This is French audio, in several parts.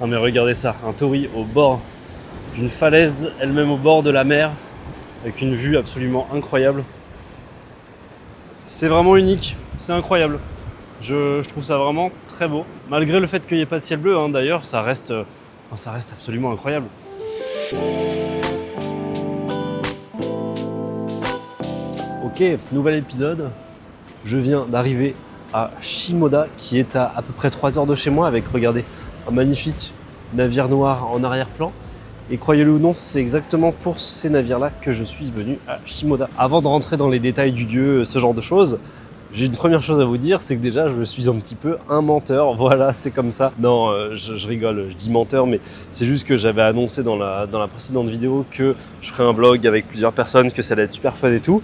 Non mais regardez ça, un torii au bord d'une falaise, elle-même au bord de la mer, avec une vue absolument incroyable. C'est vraiment unique, c'est incroyable. Je trouve ça vraiment très beau. Malgré le fait qu'il n'y ait pas de ciel bleu, hein, d'ailleurs, ça reste absolument incroyable. Ok, nouvel épisode. Je viens d'arriver à Shimoda, qui est à peu près 3 heures de chez moi, avec, regardez, un magnifique navire noir en arrière-plan. Et croyez-le ou non, c'est exactement pour ces navires-là que je suis venu à Shimoda. Avant de rentrer dans les détails du lieu, ce genre de choses, j'ai une première chose à vous dire, c'est que déjà je suis un petit peu un menteur, voilà, c'est comme ça. Non, je rigole, je dis menteur, mais c'est juste que j'avais annoncé dans la précédente vidéo que je ferais un vlog avec plusieurs personnes, que ça allait être super fun et tout.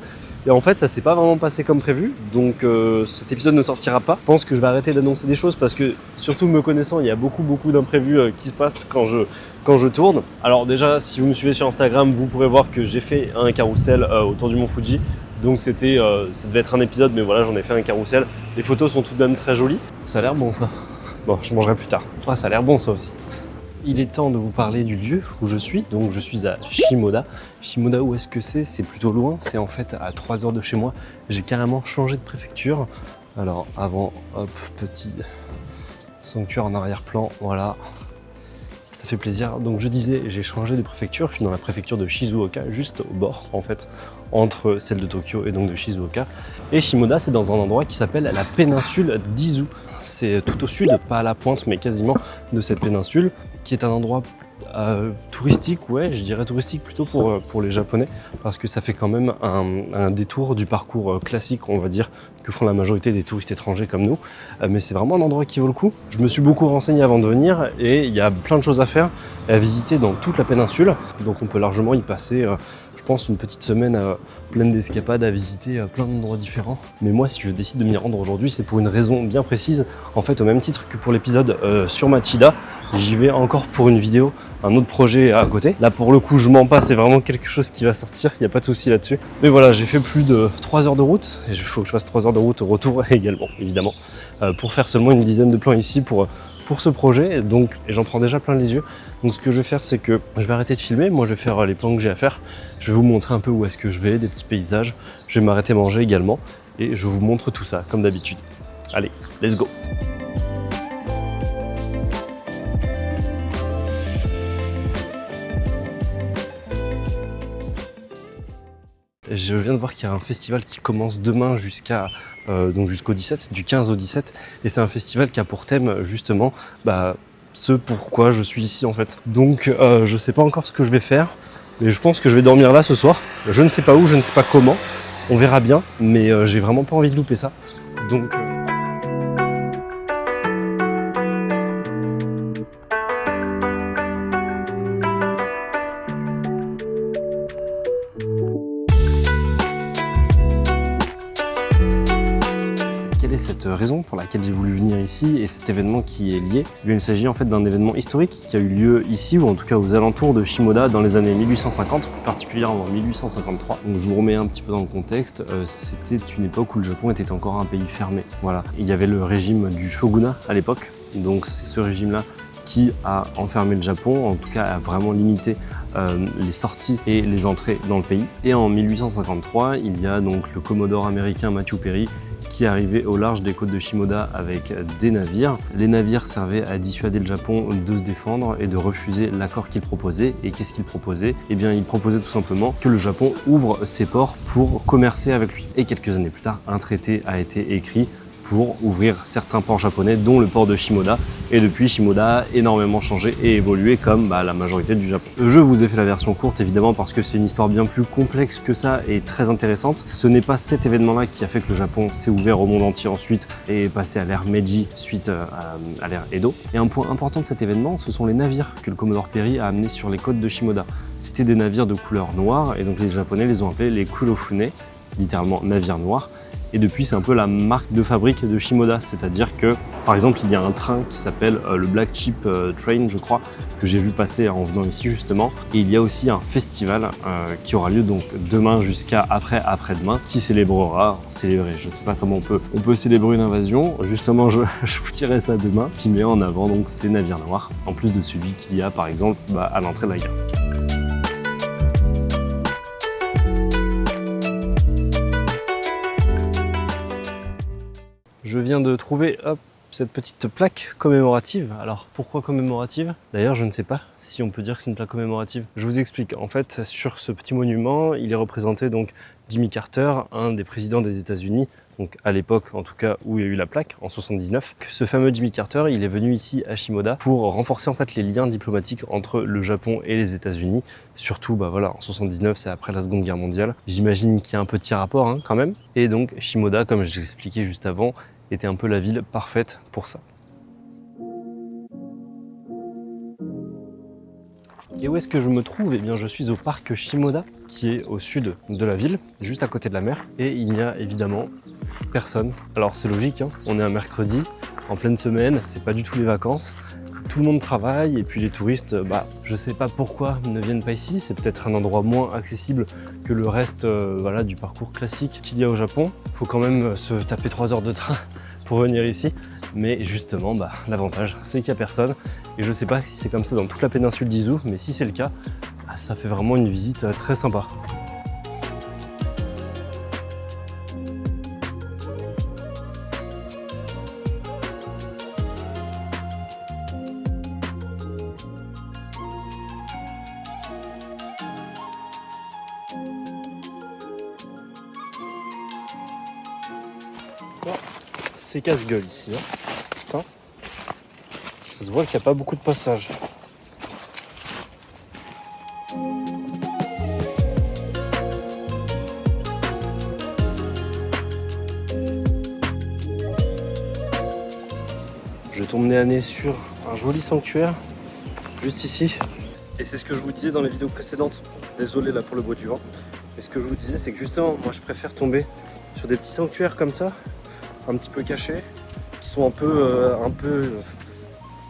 Et en fait, ça s'est pas vraiment passé comme prévu, donc cet épisode ne sortira pas. Je pense que je vais arrêter d'annoncer des choses parce que, surtout me connaissant, il y a beaucoup d'imprévus qui se passent quand je tourne. Alors déjà, si vous me suivez sur Instagram, vous pourrez voir que j'ai fait un carrousel autour du Mont Fuji. Donc ça devait être un épisode, mais voilà, j'en ai fait un carrousel. Les photos sont tout de même très jolies. Ça a l'air bon ça. Bon, je mangerai plus tard. Ah, ça a l'air bon ça aussi. Il est temps de vous parler du lieu où je suis. Donc je suis à Shimoda. Shimoda, où est-ce que c'est? C'est plutôt loin. C'est en fait à 3 heures de chez moi. J'ai carrément changé de préfecture. Alors avant, hop, petit sanctuaire en arrière-plan. Voilà. Ça fait plaisir. Donc je disais, j'ai changé de préfecture. Je suis dans la préfecture de Shizuoka, juste au bord en fait, entre celle de Tokyo et donc de Shizuoka. Et Shimoda, c'est dans un endroit qui s'appelle la péninsule d'Izu. C'est tout au sud, pas à la pointe, mais quasiment de cette péninsule, qui est un endroit touristique, ouais, je dirais touristique plutôt pour les Japonais, parce que ça fait quand même un détour du parcours classique, on va dire, que font la majorité des touristes étrangers comme nous. Mais c'est vraiment un endroit qui vaut le coup. Je me suis beaucoup renseigné avant de venir et il y a plein de choses à faire et à visiter dans toute la péninsule. Donc on peut largement y passer, je pense, une petite semaine pleine d'escapades à visiter plein d'endroits différents. Mais moi, si je décide de m'y rendre aujourd'hui, c'est pour une raison bien précise. En fait, au même titre que pour l'épisode sur Machida, j'y vais encore pour une vidéo, un autre projet à côté. Là, pour le coup, je mens pas, c'est vraiment quelque chose qui va sortir, il n'y a pas de souci là-dessus. Mais voilà, j'ai fait plus de 3 heures de route, et il faut que je fasse 3 heures de route au retour également, évidemment, pour faire seulement une dizaine de plans ici pour ce projet, donc, et j'en prends déjà plein les yeux. Donc ce que je vais faire, c'est que je vais arrêter de filmer, moi je vais faire les plans que j'ai à faire, je vais vous montrer un peu où est-ce que je vais, des petits paysages, je vais m'arrêter manger également, et je vous montre tout ça, comme d'habitude. Allez, let's go! Je viens de voir qu'il y a un festival qui commence demain jusqu'au 17, du 15 au 17, et c'est un festival qui a pour thème justement ce pourquoi je suis ici en fait. Donc je sais pas encore ce que je vais faire, mais je pense que je vais dormir là ce soir. Je ne sais pas où, je ne sais pas comment, on verra bien, mais j'ai vraiment pas envie de louper ça. Donc cette raison pour laquelle j'ai voulu venir ici et cet événement qui est lié. Il s'agit en fait d'un événement historique qui a eu lieu ici, ou en tout cas aux alentours de Shimoda dans les années 1850, particulièrement en 1853. Donc je vous remets un petit peu dans le contexte, c'était une époque où le Japon était encore un pays fermé. Voilà. Il y avait le régime du shogunat à l'époque, donc c'est ce régime-là qui a enfermé le Japon, en tout cas a vraiment limité les sorties et les entrées dans le pays. Et en 1853, il y a donc le commodore américain Matthew Perry qui arrivait au large des côtes de Shimoda avec des navires. Les navires servaient à dissuader le Japon de se défendre et de refuser l'accord qu'il proposait. Et qu'est-ce qu'il proposait? Eh bien, il proposait tout simplement que le Japon ouvre ses ports pour commercer avec lui. Et quelques années plus tard, un traité a été écrit pour ouvrir certains ports japonais, dont le port de Shimoda. Et depuis, Shimoda a énormément changé et évolué comme la majorité du Japon. Je vous ai fait la version courte, évidemment, parce que c'est une histoire bien plus complexe que ça et très intéressante. Ce n'est pas cet événement-là qui a fait que le Japon s'est ouvert au monde entier ensuite et est passé à l'ère Meiji suite à l'ère Edo. Et un point important de cet événement, ce sont les navires que le commodore Perry a amenés sur les côtes de Shimoda. C'était des navires de couleur noire, et donc les Japonais les ont appelés les Kurofune, littéralement navires noirs. Et depuis, c'est un peu la marque de fabrique de Shimoda. C'est-à-dire que, par exemple, il y a un train qui s'appelle le Black Sheep Train, je crois, que j'ai vu passer en venant ici justement. Et il y a aussi un festival qui aura lieu donc demain jusqu'à après-demain, qui célébrera, je ne sais pas comment on peut célébrer une invasion. Justement, je vous dirai ça demain, qui met en avant donc ces navires noirs, en plus de celui qu'il y a par exemple à l'entrée de la gare. Je viens de trouver cette petite plaque commémorative. Alors pourquoi commémorative? D'ailleurs je ne sais pas si on peut dire que c'est une plaque commémorative. Je vous explique. En fait sur ce petit monument il est représenté donc Jimmy Carter, un des présidents des États-Unis, donc à l'époque en tout cas où il y a eu la plaque en 79. Ce fameux Jimmy Carter il est venu ici à Shimoda pour renforcer en fait les liens diplomatiques entre le Japon et les États-Unis. Surtout voilà, en 79 c'est après la Seconde Guerre mondiale. J'imagine qu'il y a un petit rapport quand même. Et donc Shimoda, comme je l'expliquais juste avant, était un peu la ville parfaite pour ça. Et où est-ce que je me trouve? Eh bien, je suis au parc Shimoda, qui est au sud de la ville, juste à côté de la mer. Et il n'y a évidemment personne. Alors c'est logique, on est un mercredi, en pleine semaine, c'est pas du tout les vacances. Tout le monde travaille et puis les touristes, je sais pas pourquoi ils ne viennent pas ici. C'est peut-être un endroit moins accessible que le reste voilà, du parcours classique qu'il y a au Japon. Il faut quand même se taper 3 heures de train pour venir ici. Mais justement, l'avantage, c'est qu'il n'y a personne. Et je sais pas si c'est comme ça dans toute la péninsule d'Izu, mais si c'est le cas, ça fait vraiment une visite très sympa. C'est casse-gueule ici. Putain. Ça se voit qu'il n'y a pas beaucoup de passages. Je tombe nez à nez sur un joli sanctuaire, juste ici. Et c'est ce que je vous disais dans les vidéos précédentes. Désolé là pour le bruit du vent. Mais ce que je vous disais, c'est que justement, moi je préfère tomber sur des petits sanctuaires comme ça, un petit peu cachés, qui sont un peu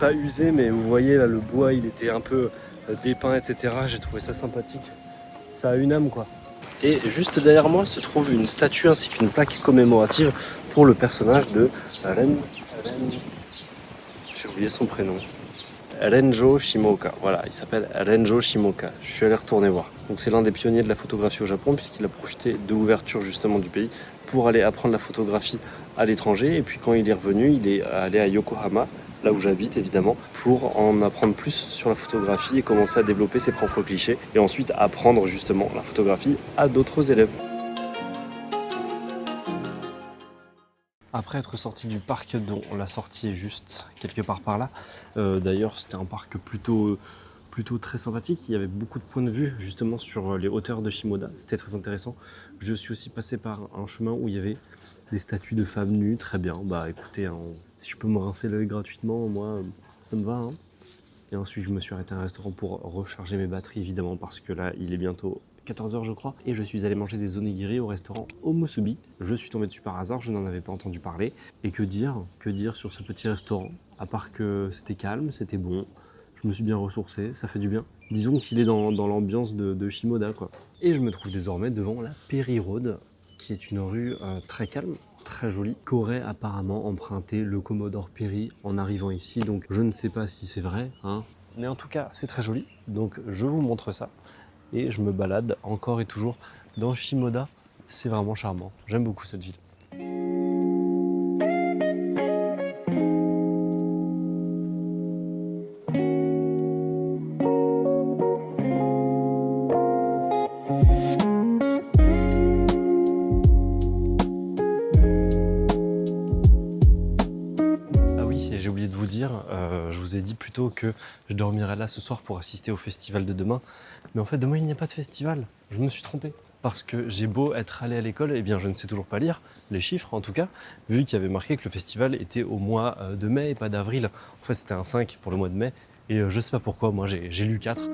pas usés, mais vous voyez là le bois il était un peu dépeint, etc. J'ai trouvé ça sympathique. Ça a une âme quoi. Et juste derrière moi se trouve une statue ainsi qu'une plaque commémorative pour le personnage de j'ai oublié son prénom. Renjo Shimoka, voilà, il s'appelle Renjo Shimoka. Je suis allé retourner voir. Donc c'est l'un des pionniers de la photographie au Japon puisqu'il a profité de l'ouverture justement du pays pour aller apprendre la photographie à l'étranger. Et puis quand il est revenu, il est allé à Yokohama, là où j'habite évidemment, pour en apprendre plus sur la photographie et commencer à développer ses propres clichés et ensuite apprendre justement la photographie à d'autres élèves. Après être sorti du parc dont la sortie est juste quelque part par là, d'ailleurs c'était un parc plutôt très sympathique, il y avait beaucoup de points de vue justement sur les hauteurs de Shimoda, c'était très intéressant. Je suis aussi passé par un chemin où il y avait des statues de femmes nues, très bien, écoutez, si je peux me rincer l'œil gratuitement, moi ça me va. Et ensuite je me suis arrêté à un restaurant pour recharger mes batteries évidemment parce que là il est bientôt 14h je crois, et je suis allé manger des onigiri au restaurant Omusubi. Je suis tombé dessus par hasard, je n'en avais pas entendu parler. Et que dire sur ce petit restaurant? À part que c'était calme, c'était bon, je me suis bien ressourcé, ça fait du bien. Disons qu'il est dans l'ambiance de Shimoda quoi. Et je me trouve désormais devant la Perry Road, qui est une rue très calme, très jolie, qu'aurait apparemment emprunté le Commodore Perry en arrivant ici. Donc je ne sais pas si c'est vrai, mais en tout cas c'est très joli, donc je vous montre ça. Et je me balade encore et toujours dans Shimoda. C'est vraiment charmant. J'aime beaucoup cette ville. Ah oui, et j'ai oublié de vous dire, je vous ai dit plutôt que je dormirai là ce soir pour assister au festival de demain. Mais en fait, demain, il n'y a pas de festival. Je me suis trompé. Parce que j'ai beau être allé à l'école, eh bien je ne sais toujours pas lire les chiffres en tout cas, vu qu'il y avait marqué que le festival était au mois de mai et pas d'avril. En fait c'était un 5 pour le mois de mai et je sais pas pourquoi, moi j'ai lu 4.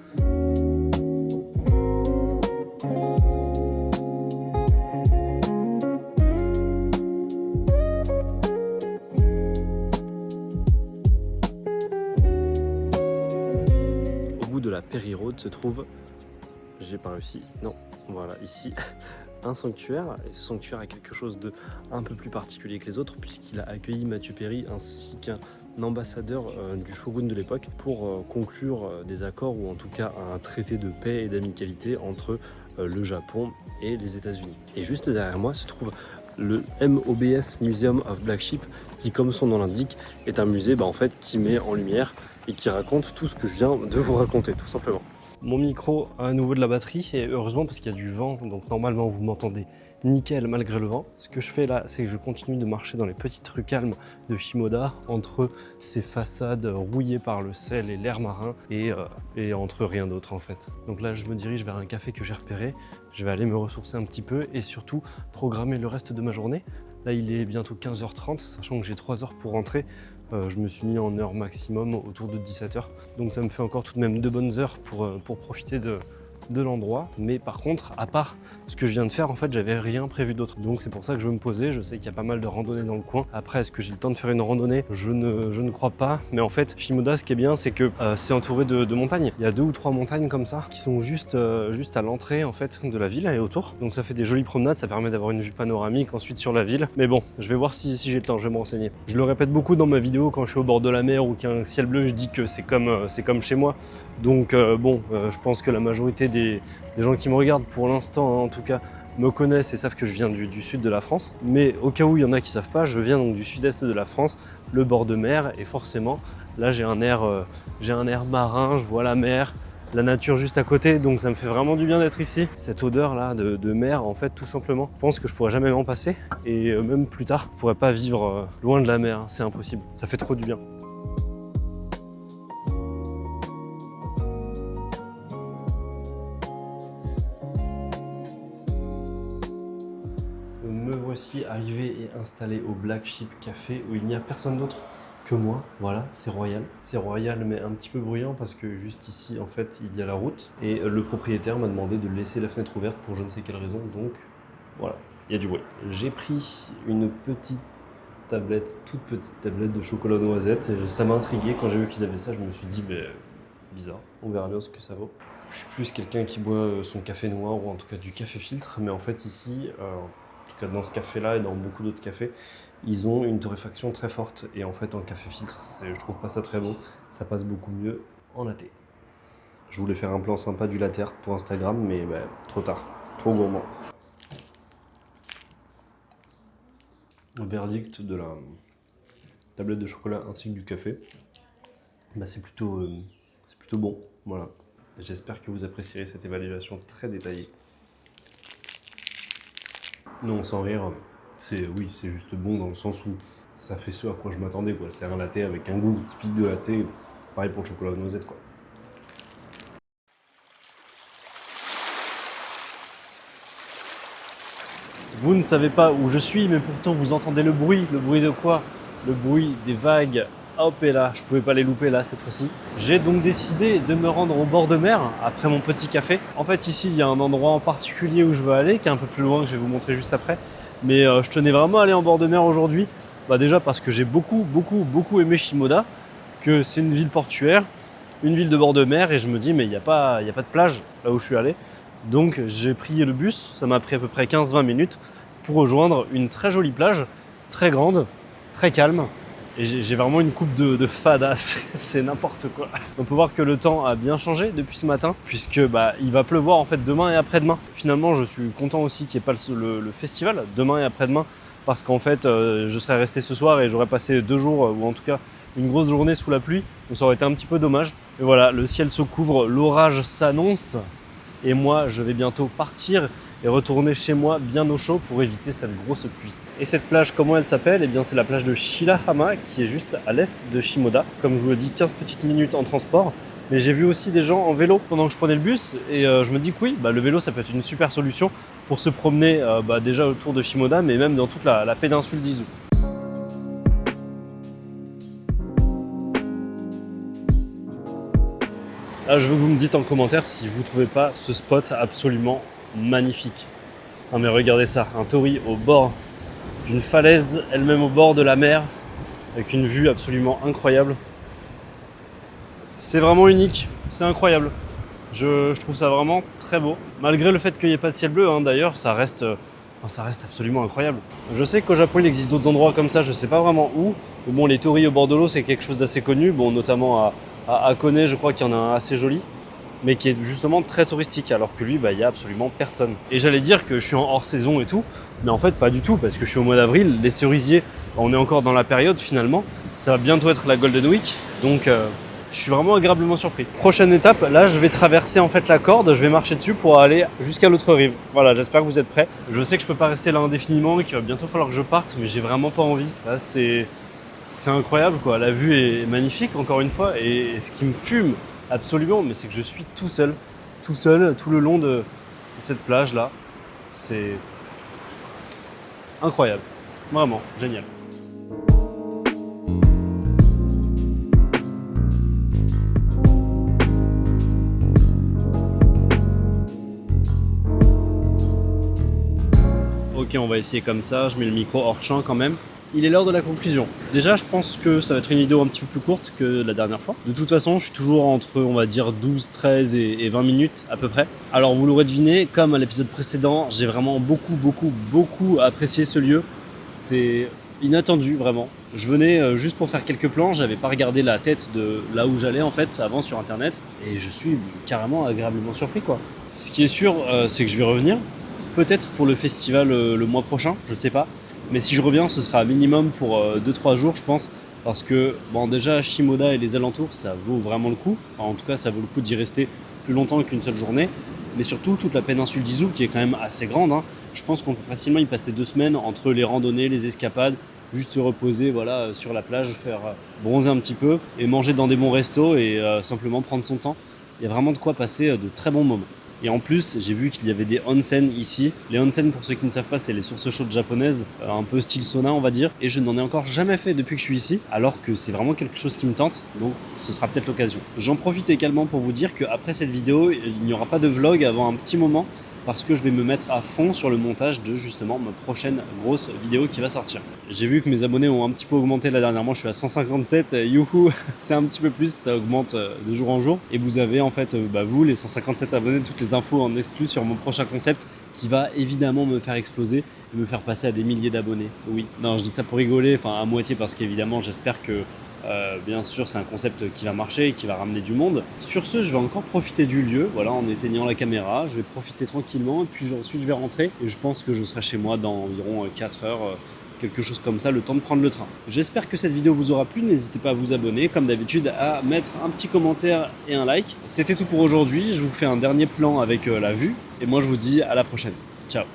la Perry Road se trouve, j'ai pas réussi, non, voilà, ici, un sanctuaire. Et ce sanctuaire a quelque chose de un peu plus particulier que les autres, puisqu'il a accueilli Mathieu Perry ainsi qu'un ambassadeur du shogun de l'époque pour conclure des accords, ou en tout cas un traité de paix et d'amicalité entre le Japon et les États-Unis. Et juste derrière moi se trouve le MOBS Museum of Black Sheep, qui, comme son nom l'indique, est un musée en fait, qui met en lumière et qui raconte tout ce que je viens de vous raconter, tout simplement. Mon micro a à nouveau de la batterie, et heureusement parce qu'il y a du vent, donc normalement vous m'entendez nickel malgré le vent. Ce que je fais là, c'est que je continue de marcher dans les petites rues calmes de Shimoda, entre ces façades rouillées par le sel et l'air marin, et entre rien d'autre en fait. Donc là je me dirige vers un café que j'ai repéré, je vais aller me ressourcer un petit peu et surtout programmer le reste de ma journée. Là il est bientôt 15h30, sachant que j'ai 3 heures pour rentrer. Je me suis mis en heure maximum autour de 17h. Donc ça me fait encore tout de même 2 bonnes heures pour profiter de l'endroit. Mais par contre, à part ce que je viens de faire, en fait, j'avais rien prévu d'autre. Donc c'est pour ça que je veux me poser. Je sais qu'il y a pas mal de randonnées dans le coin. Après, est-ce que j'ai le temps de faire une randonnée? Je ne crois pas. Mais en fait, Shimoda, ce qui est bien, c'est que c'est entouré de montagnes. Il y a 2 ou 3 montagnes comme ça qui sont juste à l'entrée en fait de la ville et autour. Donc ça fait des jolies promenades. Ça permet d'avoir une vue panoramique ensuite sur la ville. Mais bon, je vais voir si j'ai le temps. Je vais me renseigner. Je le répète beaucoup dans ma vidéo quand je suis au bord de la mer ou qu'il y a un ciel bleu. Je dis que c'est comme chez moi. Donc je pense que la majorité des gens qui me regardent pour l'instant, en tout cas, me connaissent et savent que je viens du sud de la France. Mais au cas où il y en a qui ne savent pas, je viens donc du sud-est de la France, le bord de mer, et forcément, là j'ai un air marin, je vois la mer, la nature juste à côté, donc ça me fait vraiment du bien d'être ici. Cette odeur là de mer, en fait, tout simplement, je pense que je pourrais jamais m'en passer, et même plus tard, je pourrais pas vivre loin de la mer, c'est impossible, ça fait trop du bien. Me voici arrivé et installé au Black Sheep Café, où il n'y a personne d'autre que moi. Voilà, c'est royal. C'est royal mais un petit peu bruyant parce que juste ici en fait il y a la route, et le propriétaire m'a demandé de laisser la fenêtre ouverte pour je ne sais quelle raison, donc voilà, il y a du bruit. J'ai pris une petite tablette, toute petite tablette de chocolat noisette, et ça m'a intrigué quand j'ai vu qu'ils avaient ça. Je me suis dit bizarre, on verra bien ce que ça vaut. Je suis plus quelqu'un qui boit son café noir, ou en tout cas du café filtre, mais en fait ici, en tout cas dans ce café-là et dans beaucoup d'autres cafés, ils ont une torréfaction très forte. Et en fait en café filtre, je trouve pas ça très bon, ça passe beaucoup mieux en latte. Je voulais faire un plan sympa du latte art pour Instagram, mais trop tard, trop gourmand. Le verdict de la tablette de chocolat ainsi que du café, c'est plutôt bon, voilà. J'espère que vous apprécierez cette évaluation très détaillée. Non, sans rire, c'est juste bon dans le sens où ça fait ce à quoi je m'attendais, quoi. C'est un latte avec un goût typique de latte, pareil pour le chocolat noisette, quoi. Vous ne savez pas où je suis, mais pourtant vous entendez le bruit. Le bruit de quoi? Le bruit des vagues. Hop, et là, je pouvais pas les louper là cette fois-ci. J'ai donc décidé de me rendre au bord de mer après mon petit café. En fait, ici, il y a un endroit en particulier où je veux aller, qui est un peu plus loin, que je vais vous montrer juste après. Mais je tenais vraiment à aller en bord de mer aujourd'hui. Déjà parce que j'ai beaucoup aimé Shimoda, que c'est une ville portuaire, une ville de bord de mer, et je me dis, mais il n'y a pas de plage là où je suis allé. Donc j'ai pris le bus, ça m'a pris à peu près 15-20 minutes pour rejoindre une très jolie plage, très grande, très calme. Et j'ai vraiment une coupe de fada, c'est n'importe quoi. On peut voir que le temps a bien changé depuis ce matin, puisque il va pleuvoir en fait demain et après-demain. Finalement, je suis content aussi qu'il n'y ait pas le festival demain et après-demain, parce qu'en fait, je serais resté ce soir et j'aurais passé 2 jours, ou en tout cas une grosse journée sous la pluie, donc ça aurait été un petit peu dommage. Et voilà, le ciel se couvre, l'orage s'annonce, et moi je vais bientôt partir et retourner chez moi bien au chaud pour éviter cette grosse pluie. Et cette plage, comment elle s'appelle? Eh bien c'est la plage de Shirahama, qui est juste à l'est de Shimoda. Comme je vous l'ai dit, 15 petites minutes en transport. Mais j'ai vu aussi des gens en vélo pendant que je prenais le bus, et je me dis que oui, le vélo ça peut être une super solution pour se promener déjà autour de Shimoda, mais même dans toute la péninsule d'Izu. Là, je veux que vous me dites en commentaire si vous ne trouvez pas ce spot absolument magnifique. Non mais regardez ça, un torii au bord d'une falaise, elle-même au bord de la mer, avec une vue absolument incroyable. C'est vraiment unique, c'est incroyable. Je trouve ça vraiment très beau. Malgré le fait qu'il n'y ait pas de ciel bleu, hein, d'ailleurs, ça reste absolument incroyable. Je sais qu'au Japon, il existe d'autres endroits comme ça, je ne sais pas vraiment où. Mais bon, les torii au bord de l'eau, c'est quelque chose d'assez connu. Bon, notamment à Hakone, je crois qu'il y en a un assez joli, mais qui est justement très touristique, alors que lui, il n'y a absolument personne. Et j'allais dire que je suis en hors saison et tout, mais en fait, pas du tout, parce que je suis au mois d'avril. Les cerisiers, on est encore dans la période finalement. Ça va bientôt être la Golden Week, donc je suis vraiment agréablement surpris. Prochaine étape, là je vais traverser en fait la corde, je vais marcher dessus pour aller jusqu'à l'autre rive. Voilà, j'espère que vous êtes prêts. Je sais que je peux pas rester là indéfiniment et qu'il va bientôt falloir que je parte, mais j'ai vraiment pas envie. Là c'est incroyable quoi, la vue est magnifique encore une fois, et ce qui me fume absolument, mais c'est que je suis tout seul tout le long de cette plage là. C'est incroyable, vraiment génial. Ok, on va essayer comme ça, je mets le micro hors champ quand même. Il est l'heure de la conclusion. Déjà, je pense que ça va être une vidéo un petit peu plus courte que la dernière fois. De toute façon, je suis toujours entre, on va dire, 12, 13 et 20 minutes à peu près. Alors, vous l'aurez deviné, comme à l'épisode précédent, j'ai vraiment beaucoup apprécié ce lieu. C'est inattendu, vraiment. Je venais juste pour faire quelques plans, j'avais pas regardé la tête de là où j'allais en fait avant sur internet, et je suis carrément agréablement surpris quoi. Ce qui est sûr, c'est que je vais revenir. Peut-être pour le festival le mois prochain, je sais pas. Mais si je reviens, ce sera minimum pour 2-3 jours, je pense. Parce que, bon, déjà, Shimoda et les alentours, ça vaut vraiment le coup. Enfin, en tout cas, ça vaut le coup d'y rester plus longtemps qu'une seule journée. Mais surtout, toute la péninsule d'Izu, qui est quand même assez grande, hein, je pense qu'on peut facilement y passer 2 semaines entre les randonnées, les escapades, juste se reposer voilà, sur la plage, faire bronzer un petit peu et manger dans des bons restos et simplement prendre son temps. Il y a vraiment de quoi passer de très bons moments. Et en plus, j'ai vu qu'il y avait des onsen ici. Les onsen, pour ceux qui ne savent pas, c'est les sources chaudes japonaises, un peu style sauna, on va dire. Et je n'en ai encore jamais fait depuis que je suis ici, alors que c'est vraiment quelque chose qui me tente. Donc, ce sera peut-être l'occasion. J'en profite également pour vous dire qu'après cette vidéo, il n'y aura pas de vlog avant un petit moment, parce que je vais me mettre à fond sur le montage de justement ma prochaine grosse vidéo qui va sortir. J'ai vu que mes abonnés ont un petit peu augmenté là dernièrement, je suis à 157, youhou, c'est un petit peu plus, ça augmente de jour en jour. Et vous avez en fait, vous les 157 abonnés, toutes les infos en exclu sur mon prochain concept qui va évidemment me faire exploser et me faire passer à des milliers d'abonnés. Oui, non, je dis ça pour rigoler, enfin à moitié parce qu'évidemment j'espère que bien sûr, c'est un concept qui va marcher et qui va ramener du monde. Sur ce, je vais encore profiter du lieu, voilà, en éteignant la caméra. Je vais profiter tranquillement et puis ensuite je vais rentrer. Et je pense que je serai chez moi dans environ 4 heures, quelque chose comme ça, le temps de prendre le train. J'espère que cette vidéo vous aura plu. N'hésitez pas à vous abonner, comme d'habitude, à mettre un petit commentaire et un like. C'était tout pour aujourd'hui. Je vous fais un dernier plan avec la vue. Et moi, je vous dis à la prochaine. Ciao.